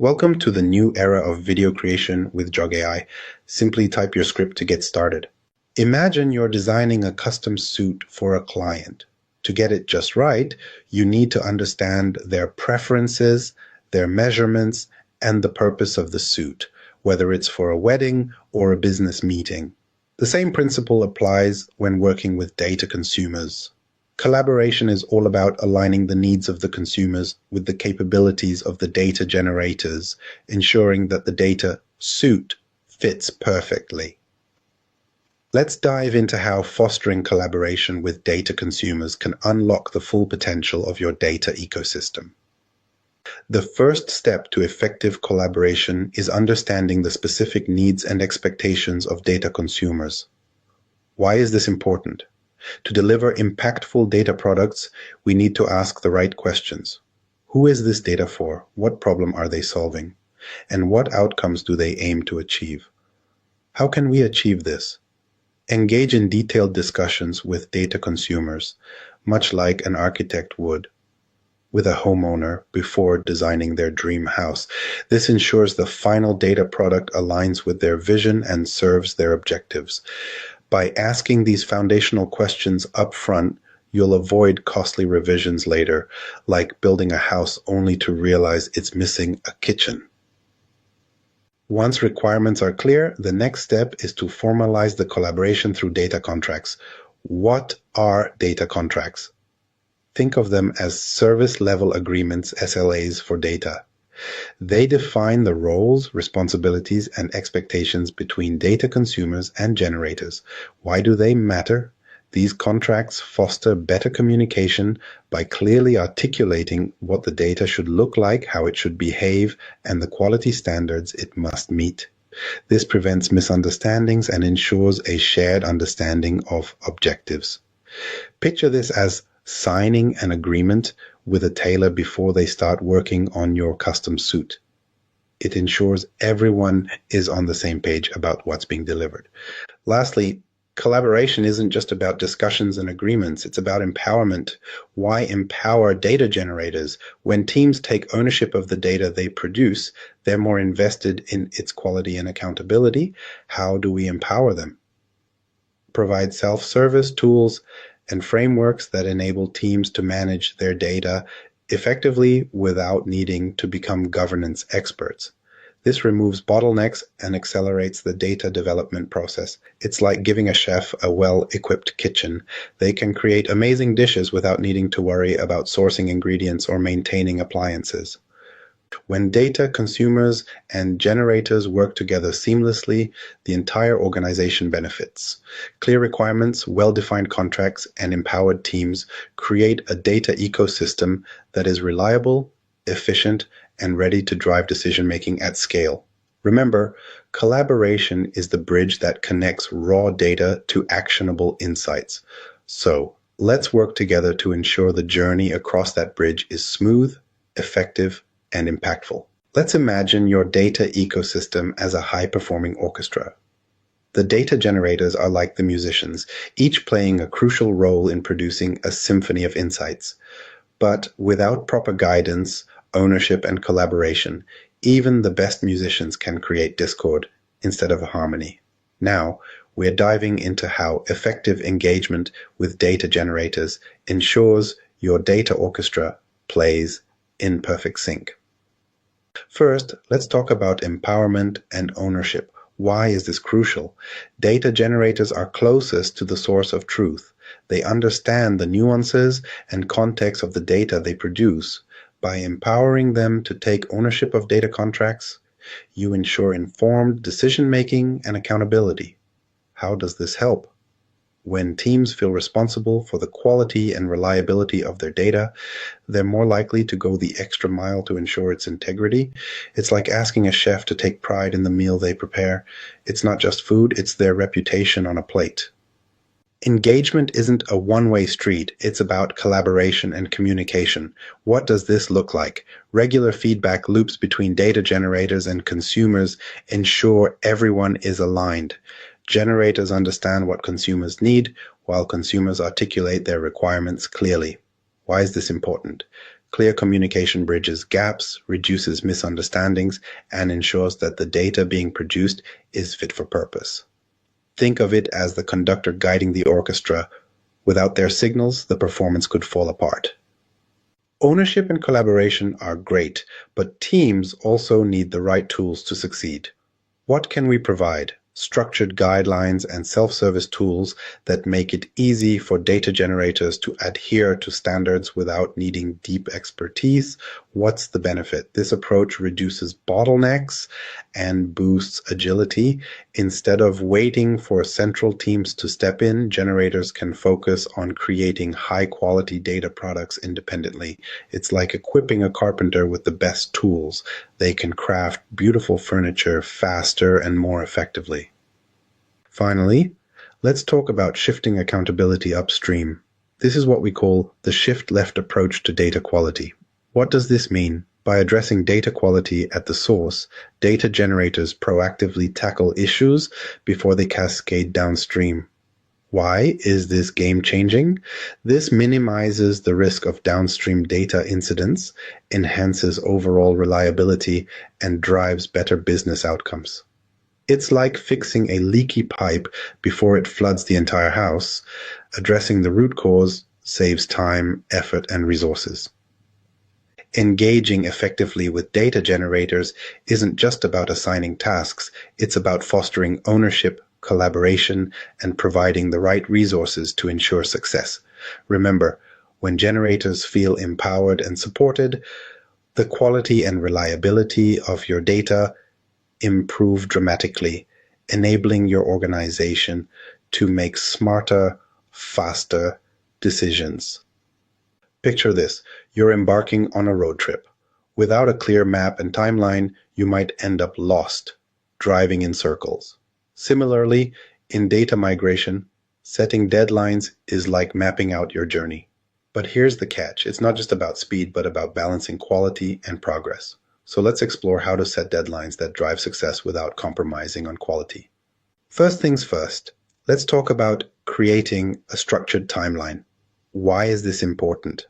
Welcome to the new era of video creation with Jog AI. Simply type your script to get started. Imagine you're designing a custom suit for a client. To get it just right, you need to understand their preferences, their measurements, and the purpose of the suit, whether it's for a wedding or a business meeting. The same principle applies when working with data consumers. Collaboration is all about aligning the needs of the consumers with the capabilities of the data generators, ensuring that the data suit fits perfectly. Let's dive into how fostering collaboration with data consumers can unlock the full potential of your data ecosystem. The first step to effective collaboration is understanding the specific needs and expectations of data consumers. Why is this important? To deliver impactful data products, we need to ask the right questions. Who is this data for? What problem are they solving? And what outcomes do they aim to achieve? How can we achieve this? Engage in detailed discussions with data consumers, much like an architect would with a homeowner before designing their dream house. This ensures the final data product aligns with their vision and serves their objectives. By asking these foundational questions up front, you'll avoid costly revisions later, like building a house only to realize it's missing a kitchen. Once requirements are clear, the next step is to formalize the collaboration through data contracts. What are data contracts? Think of them as service-level agreements, SLAs, for data. They define the roles, responsibilities, and expectations between data consumers and generators. Why do they matter? These contracts foster better communication by clearly articulating what the data should look like, how it should behave, and the quality standards it must meet. This prevents misunderstandings and ensures a shared understanding of objectives. Picture this as signing an agreement with a tailor before they start working on your custom suit. It ensures everyone is on the same page about what's being delivered. Lastly, collaboration isn't just about discussions and agreements, it's about empowerment. Why empower data generators? When teams take ownership of the data they produce, they're more invested in its quality and accountability. How do we empower them? Provide self-service tools and frameworks that enable teams to manage their data effectively without needing to become governance experts. This removes bottlenecks and accelerates the data development process. It's like giving a chef a well-equipped kitchen. They can create amazing dishes without needing to worry about sourcing ingredients or maintaining appliances. When data consumers and generators work together seamlessly, the entire organization benefits. Clear requirements, well-defined contracts, and empowered teams create a data ecosystem that is reliable, efficient, and ready to drive decision-making at scale. Remember, collaboration is the bridge that connects raw data to actionable insights. So, let's work together to ensure the journey across that bridge is smooth, effective, and impactful. Let's imagine your data ecosystem as a high-performing orchestra. The data generators are like the musicians, each playing a crucial role in producing a symphony of insights. But without proper guidance, ownership, and collaboration, even the best musicians can create discord instead of harmony. Now, we're diving into how effective engagement with data generators ensures your data orchestra plays in perfect sync. First, let's talk about empowerment and ownership. Why is this crucial? Data generators are closest to the source of truth. They understand the nuances and context of the data they produce. By empowering them to take ownership of data contracts, you ensure informed decision-making and accountability. How does this help? When teams feel responsible for the quality and reliability of their data, they're more likely to go the extra mile to ensure its integrity. It's like asking a chef to take pride in the meal they prepare. It's not just food, it's their reputation on a plate. Engagement isn't a one-way street. It's about collaboration and communication. What does this look like? Regular feedback loops between data generators and consumers ensure everyone is aligned. Generators understand what consumers need, while consumers articulate their requirements clearly. Why is this important? Clear communication bridges gaps, reduces misunderstandings, and ensures that the data being produced is fit for purpose. Think of it as the conductor guiding the orchestra. Without their signals, the performance could fall apart. Ownership and collaboration are great, but teams also need the right tools to succeed. What can we provide? Structured guidelines and self-service tools that make it easy for data generators to adhere to standards without needing deep expertise. What's the benefit? This approach reduces bottlenecks and boosts agility. Instead of waiting for central teams to step in, generators can focus on creating high-quality data products independently. It's like equipping a carpenter with the best tools. They can craft beautiful furniture faster and more effectively. Finally, let's talk about shifting accountability upstream. This is what we call the shift-left approach to data quality. What does this mean? By addressing data quality at the source, data generators proactively tackle issues before they cascade downstream. Why is this game-changing? This minimizes the risk of downstream data incidents, enhances overall reliability, and drives better business outcomes. It's like fixing a leaky pipe before it floods the entire house. Addressing the root cause saves time, effort, and resources. Engaging effectively with data generators isn't just about assigning tasks, it's about fostering ownership, collaboration, and providing the right resources to ensure success. Remember, when generators feel empowered and supported, the quality and reliability of your data improve dramatically, enabling your organization to make smarter, faster decisions. Picture this. You're embarking on a road trip. Without a clear map and timeline, you might end up lost, driving in circles. Similarly, in data migration, setting deadlines is like mapping out your journey. But here's the catch. It's not just about speed, but about balancing quality and progress. So let's explore how to set deadlines that drive success without compromising on quality. First things first, let's talk about creating a structured timeline. Why is this important?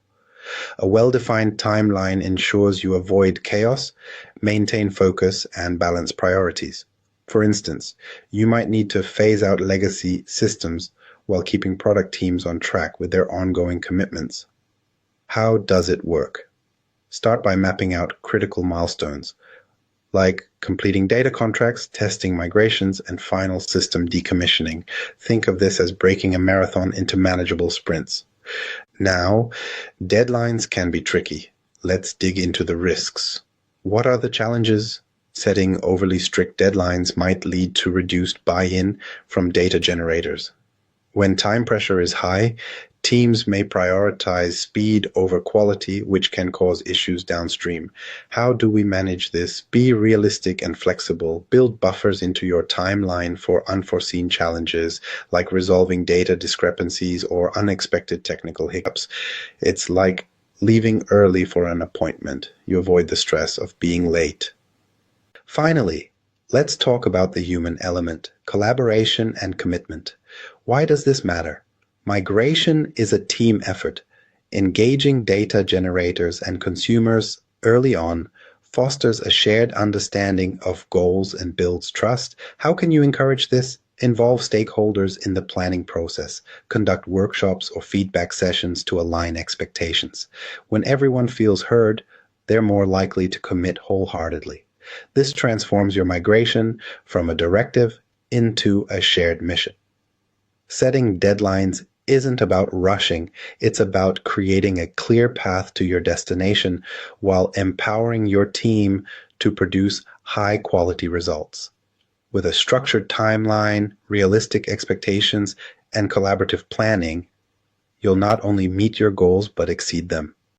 A well-defined timeline ensures you avoid chaos, maintain focus, and balance priorities. For instance, you might need to phase out legacy systems while keeping product teams on track with their ongoing commitments. How does it work? Start by mapping out critical milestones, like completing data contracts, testing migrations, and final system decommissioning. Think of this as breaking a marathon into manageable sprints. Now, deadlines can be tricky. Let's dig into the risks. What are the challenges? Setting overly strict deadlines might lead to reduced buy-in from data generators. When time pressure is high, teams may prioritize speed over quality, which can cause issues downstream. How do we manage this? Be realistic and flexible. Build buffers into your timeline for unforeseen challenges, like resolving data discrepancies or unexpected technical hiccups. It's like leaving early for an appointment. You avoid the stress of being late. Finally, let's talk about the human element, collaboration and commitment. Why does this matter? Migration is a team effort. Engaging data generators and consumers early on fosters a shared understanding of goals and builds trust. How can you encourage this? Involve stakeholders in the planning process. Conduct workshops or feedback sessions to align expectations. When everyone feels heard, they're more likely to commit wholeheartedly. This transforms your migration from a directive into a shared mission. Setting deadlines isn't about rushing, it's about creating a clear path to your destination while empowering your team to produce high-quality results. With a structured timeline, realistic expectations, and collaborative planning, you'll not only meet your goals but exceed them.